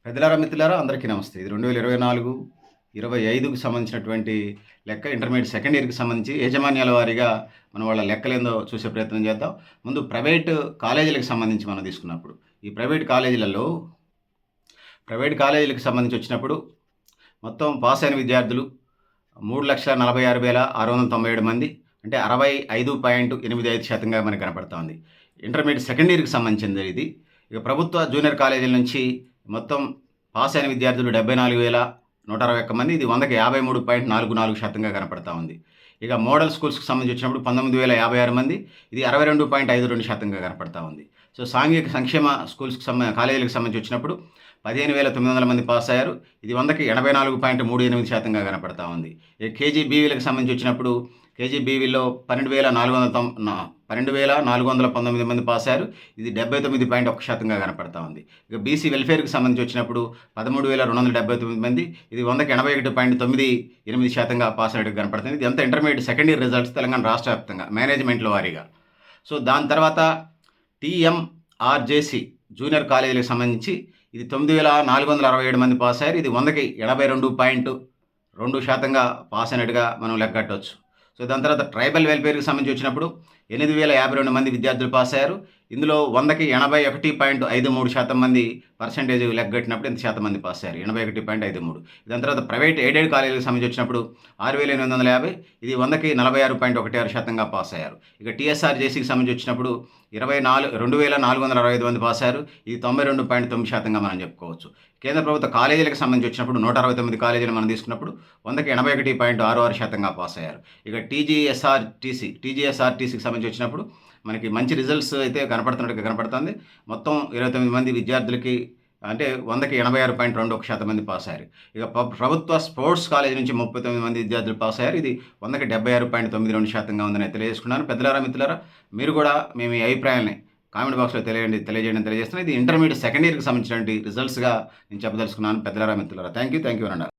పెద్దలారా, మిత్రులారా అందరికీ నమస్తే. ఇది 2024, 25కి సంబంధించినటువంటి లెక్క. ఇంటర్మీడియేట్ సెకండ్ ఇయర్‌కి సంబంధించి యాజమాన్యాల వారీగా మనం వాళ్ళ లెక్కలేందో చూసే ప్రయత్నం చేద్దాం. ముందు ప్రైవేటు కాలేజీలకు సంబంధించి మనం తీసుకున్నప్పుడు, ఈ ప్రైవేట్ కాలేజీలకు సంబంధించి వచ్చినప్పుడు మొత్తం పాస్ అయిన విద్యార్థులు 3,46,697 మంది, అంటే 65.85% మనకు కనపడతా ఉంది. ఇంటర్మీడియేట్ సెకండ్ ఇయర్‌కి సంబంధించింది ఇది. ఇక ప్రభుత్వ జూనియర్ కాలేజీల నుంచి మొత్తం పాస్ అయిన విద్యార్థులు 74,161 మంది. ఇది 100కి 53.44%గా కనపడతా ఉంది. ఇక మోడల్ స్కూల్స్‌కి సంబంధించి వచ్చినప్పుడు 19,056 మంది. ఇది 62.52%గా కనపడతా ఉంది. సో సాంఘిక సంక్షేమ స్కూల్స్‌కి కాలేజీలకు సంబంధించి వచ్చినప్పుడు 15,900 మంది పాస్ అయ్యారు. ఇది 100కి 84.38%గా కనపడతా ఉంది. ఇక కేజీబీవీలకు సంబంధించి వచ్చినప్పుడు కేజీబీవీలో 12,419 మంది పాస్ అయ్యారు. ఇది 79.1%గా కనపడతా ఉంది. ఇక బీసీ వెల్ఫేర్‌కి సంబంధించి వచ్చినప్పుడు 13,279 మంది. ఇది 100కి 81.98%గా పాస్ అయినట్టు కనపడుతుంది. ఇదంతా intermediate second year results Telangana రాష్ట్ర వ్యాప్తంగా మేనేజ్మెంట్ల వారీగా. సో దాని తర్వాత టీఎంఆర్జేసీ జూనియర్ కాలేజీలకు సంబంధించి ఇది 9,467 మంది పాస్ అయ్యారు. ఇది 100కి 82.2%గా పాస్ అయినట్టుగా మనం లెక్కగట్టవచ్చు. సో దాని తర్వాత ట్రైబల్ వెల్ఫేర్‌కి సంబంధించి వచ్చినప్పుడు 8,052 మంది విద్యార్థులు పాస్ అయ్యారు. ఇందులో 100కి 81.53% మంది పర్సెంటేజ్ లెక్కగట్టినప్పుడు ఎంత శాతం మంది పాస్ అయ్యారు? 81.53. దాని తర్వాత ప్రైవేట్ ఎయిడెడ్ కాలేజీలకు సంబంధించి వచ్చినప్పుడు 6,850, ఇది 100కి 46.16%గా పాస్ అయ్యారు. ఇక టీఎస్ఆర్జేసీకి సంబంధించి వచ్చినప్పుడు 2,465 మంది పాస్ అయ్యారు. ఇది 92.9%గా మనం చెప్పుకోవచ్చు. కేంద్ర ప్రభుత్వ కాలేజీలకు సంబంధించి వచ్చినప్పుడు 169 కాలేజీలు మనం తీసుకున్నప్పుడు 100కి 81.66%గా పాస్ అయ్యారు. ఇక టీజీఎస్ఆర్టీసీకి సంబంధించి వచ్చినప్పుడు మనకి మంచి రిజల్ట్స్ అయితే కనపడుతున్నట్టుగా కనపడుతుంది. మొత్తం 29 మంది విద్యార్థులకి, అంటే 100కి 86.21% మంది పాస్ అయ్యారు. ఇక ప్రభుత్వ స్పోర్ట్స్ కాలేజీ నుంచి 39 మంది విద్యార్థులు పాస్ అయ్యారు. ఇది 100కి 76.92%గా ఉందని తెలియజేసుకున్నాను. పెద్దలారా, మిత్రులారా, మీరు కూడా మేము ఈ అభిప్రాయాన్ని కామెంట్ బాక్స్లో తెలియజేస్తున్నాను. ఇది ఇంటర్మీడియట్ సెకండ్ ఇయర్‌కి సంబంధించినటువంటి రిజల్ట్స్గా నేను చెప్పదలుచుకున్నాను. పెద్దలారా, మిత్రులారా, థ్యాంక్ యూ అనండి.